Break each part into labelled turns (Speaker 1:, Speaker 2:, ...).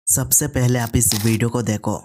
Speaker 1: सबसे पहले आप इस वीडियो को देखो।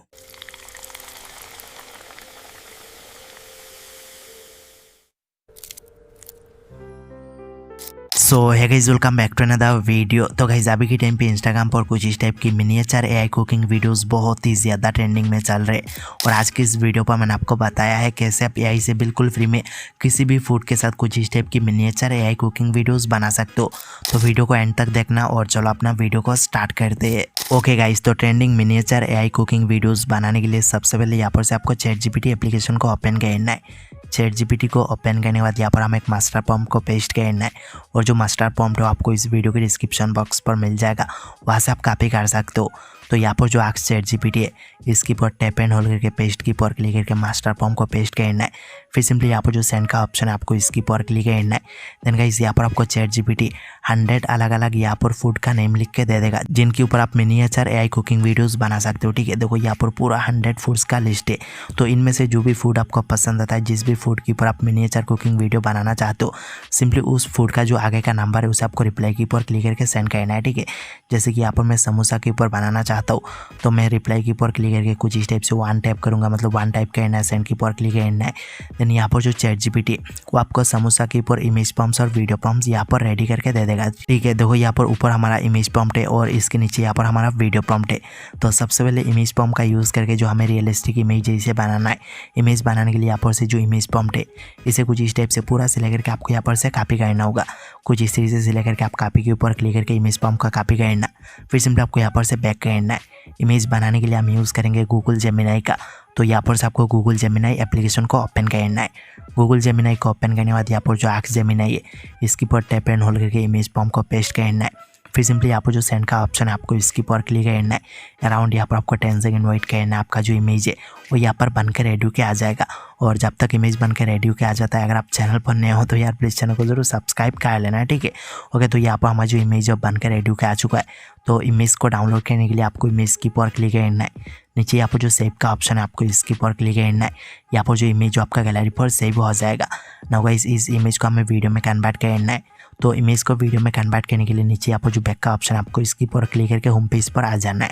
Speaker 1: So hi guys, welcome back to another video. तो गाइस अभी के टाइम पे इंस्टाग्राम पर कुछ इस टाइप की मिनिएचर एआई कुकिंग वीडियोस बहुत ही ज़्यादा ट्रेंडिंग में चल रहे। और आज की इस वीडियो पर मैंने आपको बताया है कैसे आप एआई से बिल्कुल फ्री में किसी भी फूड के साथ कुछ इस टाइप की मिनिएचर एआई कुकिंग वीडियोस बना सकते हो। तो वीडियो को एंड तक देखना और चलो अपना वीडियो को स्टार्ट करते हैं। ओके गाइस, तो trending miniature AI cooking videos बनाने के लिए सबसे पहले यहाँ पर से आपको ChatGPT एप्लीकेशन को ओपन करना है। ChatGPT को ओपन करने के बाद यहाँ पर हम एक मास्टर प्रॉम्प्ट को पेस्ट करना है और जो मास्टर प्रॉम्प्ट है आपको इस वीडियो के डिस्क्रिप्शन बॉक्स पर मिल जाएगा, वहाँ से आप कॉपी कर सकते हो। तो यहाँ पर जो आस्क ChatGPT है इसकी पर टैप एंड होल्ड करके पेस्ट की पर क्लिक करके मास्टर प्रॉम्प्ट को पेस्ट करना है। फिर सिंपली यहाँ पर जो सेंड का ऑप्शन है आपको इसकी पर क्लिक करना है। देन गाइस यहाँ पर आपको ChatGPT 100 अलग अलग यहाँ पर फूड का नेम लिख के दे देगा जिनके ऊपर आप मिनिएचर एआई कुकिंग वीडियोस बना सकते हो। ठीक है, देखो यहाँ पर पूरा 100 फूड्स का लिस्ट है। तो इनमें से जो भी फूड आपको पसंद आता है, जिस भी फूड के ऊपर आप मिनिएचर कुकिंग वीडियो बनाना चाहते हो, सिंपली उस फूड का जो आगे का नंबर है उसे आपको रिप्लाई की ऊपर क्लिक करके सेंड करना है। ठीक है, जैसे कि यहाँ पर मैं समोसा के ऊपर बनाना चाहता हूँ तो मैं रिप्लाई की ऊपर क्लिक करके कुछ इस टाइप से 1 टाइप करूँगा, मतलब 1 टाइप करना है, सेंड की ऊपर क्लिक करना है। देन यहाँ पर जो ChatGPT वो आपको समोसा के ऊपर इमेज प्रॉम्प्ट्स और वीडियो प्रॉम्प्ट्स यहाँ पर रेडी करके दे देगा। ठीक है, देखो यहाँ पर ऊपर हमारा इमेज प्रॉम्प्ट है और इसके नीचे यहाँ पर हमारा वीडियो प्रॉम्प्ट है। तो सबसे पहले इमेज प्रॉम्प्ट का यूज़ करके जो हमें रियलिस्टिक इमेज है इसे बनाना है। इमेज बनाने के लिए यहाँ पर से जो इमेज प्रॉम्प्ट है इसे कुछ इस टाइप से पूरा सिलेक्ट करके आपको यहाँ पर से कॉपी करना होगा। कुछ इस तरीके से सिलेक्ट करके आप कॉपी के ऊपर क्लिक करके इमेज प्रॉम्प्ट का कॉपी करना। फिर सिंपली आपको यहाँ पर से बैक करना है। इमेज बनाने के लिए हम यूज़ करेंगे गूगल जेमिनाई का। तो यहाँ पर से आपको गूगल जेमिनाई एप्लीकेशन को ओपन करना है। गूगल जेमिनाई को ओपन करने के बाद यहाँ पर जो आस्क जेमिनाई है इसकी पर टैप एंड होल्ड करके इमेज प्रॉम्प्ट को पेस्ट करना है। फिर सिंपली यहाँ पर जो सेंड का ऑप्शन है आपको इसकी पर क्लिक करना है। अराउंड यहाँ पर आपको 10 सेकंड वेट करना है। आपका जो इमेज है वो यहाँ पर बनकर रेडी के आ जाएगा। और जब तक इमेज बनकर रेडी के आ जाता है, अगर आप चैनल पर नए हो तो यार प्लीज़ चैनल को जरूर सब्सक्राइब कर लेना है। ठीक है, ओके, तो यहाँ पर हमारा जो इमेज है बनकर रेडी के आ चुका है। तो इमेज को डाउनलोड करने के लिए आपको इमेज की पर क्लिक करना है। नीचे यहाँ पर जो सेव का ऑप्शन है आपको इसकी पर क्लिक करना है। यहाँ पर जो इमेज जो आपका गैलरी पर सेव हो जाएगा। नाउ गाइस इस इमेज को हमें वीडियो में कन्वर्ट करना है। तो इमेज को वीडियो में कन्वर्ट करने के लिए नीचे यहाँ पर जो बैक का ऑप्शन है आपको इसकी पर क्लिक करके होम पेज पर आ जाना है।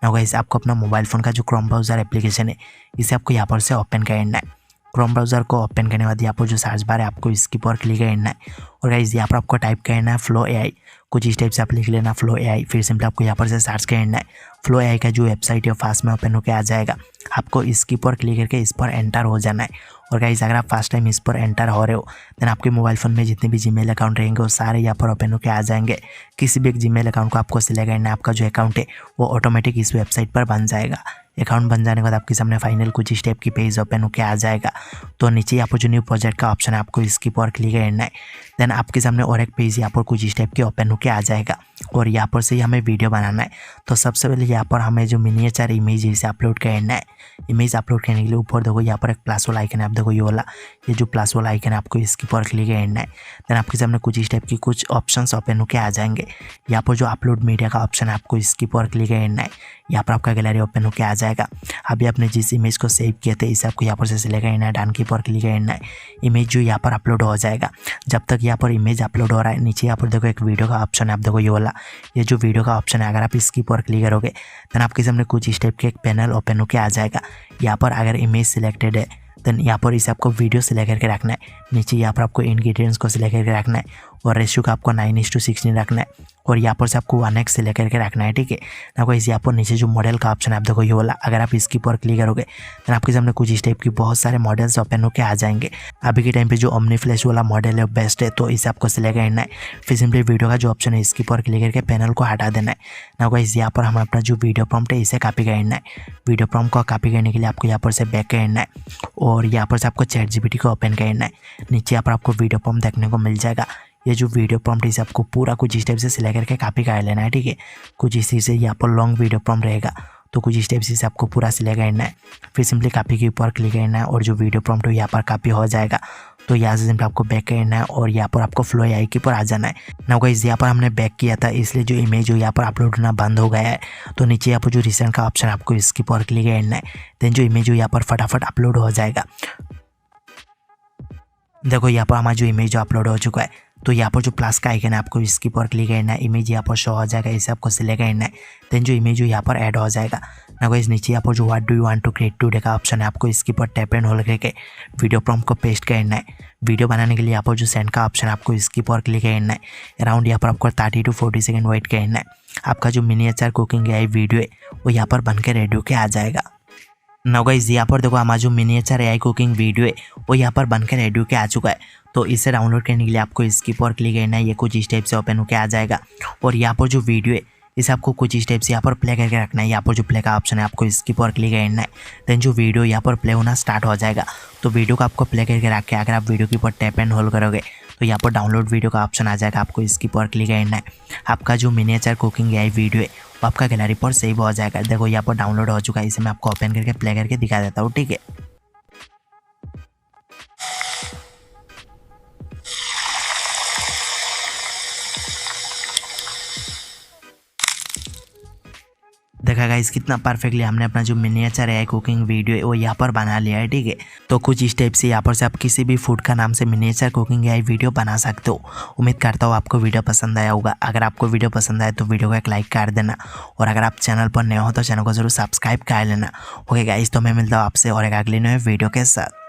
Speaker 1: नाउ गाइस आपको अपना मोबाइल फ़ोन का जो क्रोम ब्राउज़र एप्लीकेशन है इसे आपको यहाँ पर से ओपन करना है। क्रोम ब्राउज़र को ओपन करने के बाद यहाँ पर जो सर्च बार है आपको इसकी पर क्लिक करना है। और गाइस यहाँ पर आपको टाइप करना है फ्लो एआई। कुछ इस टाइप से आप लिख लेना फ्लो एआई। फिर सिंपली आपको यहाँ पर से सर्च करना है। फ्लो एआई का जो वेबसाइट है फास्ट में ओपन होकर आ जाएगा। आपको इसकी पर क्लिक करके इस पर एंटर हो जाना है। और गाइस अगर आप फर्स्ट टाइम इस पर एंटर हो रहे हो देन आपके मोबाइल फ़ोन में जितने भी जीमेल अकाउंट रहेंगे वो सारे यहाँ पर ओपन होकर आ जाएंगे। किसी भी एक जीमेल अकाउंट को आपको सिलेक्ट करना है। आपका जो अकाउंट है वो ऑटोमेटिक इस वेबसाइट पर बन जाएगा। अकाउंट बन जाने के बाद आपके सामने फाइनल कुछ स्टेप की पेज ओपन होकर आ जाएगा। तो नीचे यहाँ पर जो न्यू प्रोजेक्ट का ऑप्शन है आपको इसकी पर क्लिक करना है। देन आपके सामने और एक पेज यहाँ पर कुछ स्टेप की ओपन होकर आ जाएगा और यहाँ पर से ही हमें वीडियो बनाना है। तो सबसे पहले यहाँ पर हमें जो मिनिएचर इमेज है इसे अपलोड करना है। इमेज अपलोड करने के लिए ऊपर देखो यहाँ पर एक प्लस वाला आइकन है, आप देखो ये वाला, ये जो प्लस वाला आइकन है आपको इसकी पर क्लिक करना है। देन आपके सामने कुछ इस टाइप की कुछ ऑप्शंस ओपन होकर आ जाएंगे। यहाँ पर जो अपलोड मीडिया का ऑप्शन है आपको इसकी पर क्लिक करना है। यहाँ पर आपका गैलरी ओपन होकर आ जाएगा। अभी आपने जिस इमेज को सेव किए थे इसे आपको यहाँ पर से सिलेक्ट करना है, डन की पर क्लिक करना है। इमेज जो यहाँ पर अपलोड हो जाएगा। जब तक यहाँ पर इमेज अपलोड हो रहा है नीचे यहाँ पर देखो एक वीडियो का ऑप्शन है, आप देखो ये वाला, ये जो वीडियो का ऑप्शन है अगर आप इसकी पर क्लिक करोगे देन आपके सामने कुछ इस टाइप के एक पैनल ओपन होकर आ जाएगा। यहाँ पर अगर इमेज सिलेक्टेड है देन यहाँ पर इसे आपको वीडियो सिलेक्ट करके रखना है। नीचे यहाँ पर आपको इंग्रेडिएंट्स को सिलेक्ट करके रखना है और रेशियो का आपको 9:16 रखना है और यहाँ पर से आपको 1x सिलेक्ट करके रखना है। ठीक है, ना कोई यहाँ पर नीचे जो मॉडल का ऑप्शन है आप देखो ये वाला, अगर आप इसकी पर क्लिक करोगे देन आपके सामने कुछ इस टाइप की बहुत सारे मॉडल्स ओपन होकर आ जाएंगे। अभी के टाइम पे जो ओमनी फ्लैश वाला मॉडल है बेस्ट है, तो इसे आपको सिलेक्ट करना है। फिर सिंपली वीडियो का जो ऑप्शन है इसकी पर क्लिक करके पैनल को हटा देना है। ना कोई यहाँ पर हमें अपना जो वीडियो प्रॉम्प्ट है इसे कॉपी करना है। वीडियो प्रॉम्प्ट को कॉपी करने के लिए आपको यहाँ पर से बैक करना है और यहाँ पर से आपको ChatGPT को ओपन करना है। नीचे यहाँ पर आपको वीडियो प्रॉम्प्ट देखने को मिल जाएगा। ये जो वीडियो प्रॉम्प्ट इसे आपको पूरा कुछ इस टाइप से सिलेक्ट करके कॉपी कर लेना है। ठीक है, कुछ इसी से यहाँ पर लॉन्ग वीडियो प्रॉम्प्ट रहेगा तो कुछ इस टाइप से आपको पूरा सिलेक्ट करना है। फिर सिंपली कॉपी के ऊपर क्लिक करना है और जो वीडियो प्रॉम्प्ट है यहाँ पर कॉपी हो जाएगा। तो यहाँ से सिंपली आपको बैक करना है और यहाँ पर आपको फ्लो एआई के ऊपर आ जाना है। ना गाइस यहाँ पर हमने बैक किया था इसलिए जो इमेज हो यहाँ पर अपलोड होना बंद हो गया है। तो नीचे यहाँ पर जो रिसेंट का ऑप्शन है आपको इसकी पर क्लिक करना है। देन जो इमेज हो यहाँ पर फटाफट अपलोड हो जाएगा। देखो यहाँ पर हमारा जो इमेज अपलोड हो चुका है। तो यहाँ पर जो प्लस का आइकन है आपको इसके ऊपर क्लिक करना है, इमेज यहाँ पर शो हो जाएगा, इसे आपको सिलेक्ट करना है। देन जो इमेज यहाँ पर ऐड हो जाएगा ना गाइस, नीचे यहाँ पर जो what do you want to create today का ऑप्शन है, आपको इसके ऊपर टैप एंड होल्ड करके वीडियो प्रॉम्प्ट को पेस्ट करना है। वीडियो बनाने के लिए यहाँ पर जो सेंड का ऑप्शन है आपको इसके ऊपर क्लिक करना है। अराउंड यहाँ पर आपको 30 to 40 सेकेंड वेट करना है। आपका जो मिनिएचर कुकिंग एआई वीडियो है वो यहाँ पर बन के रेडी होके आ जाएगा। नाउ गाइस यहाँ पर देखो हमारा जो मिनिएचर एआई कुकिंग वीडियो है वो यहाँ पर बनकर रेडी होके आ चुका है। तो इसे डाउनलोड करने के लिए आपको इसके ऊपर क्लिक करना है, ये कुछ इस टाइप से ओपन होके आ जाएगा। और यहाँ पर जो वीडियो है इसे आपको कुछ इस टाइप से यहाँ पर प्ले करके रखना है। यहाँ पर जो प्ले का ऑप्शन है आपको इसके ऊपर क्लिक करना है। देन जो वीडियो यहाँ पर प्ले होना स्टार्ट हो जाएगा। तो वीडियो को आपको प्ले करके रख के अगर आप वीडियो के ऊपर टैप एंड होल्ड करोगे तो यहाँ पर डाउनलोड वीडियो का ऑप्शन आ जाएगा, आपको इसके ऊपर क्लिक करना है। आपका जो मिनिएचर कुकिंग एआई वीडियो है वो आपका गैलरी पर सेव हो जाएगा। देखो यहाँ पर डाउनलोड हो चुका है, इसे मैं आपको ओपन करके प्ले करके दिखा देता हूँ, ठीक है। देखा गाइस कितना परफेक्टली हमने अपना जो मिनिएचर एआई कुकिंग वीडियो है वो यहाँ पर बना लिया है, ठीक है। तो कुछ इस टाइप से यहाँ पर से आप किसी भी फूड का नाम से मिनिएचर कुकिंग एआई वीडियो बना सकते हो। उम्मीद करता हूँ आपको वीडियो पसंद आया होगा। अगर आपको वीडियो पसंद आए तो वीडियो को एक लाइक कर देना, और अगर आप चैनल पर नए हो तो चैनल को जरूर सब्सक्राइब कर लेना। ओके गाइस, तो मैं मिलता हूँ आपसे और एक अगले नए वीडियो के साथ।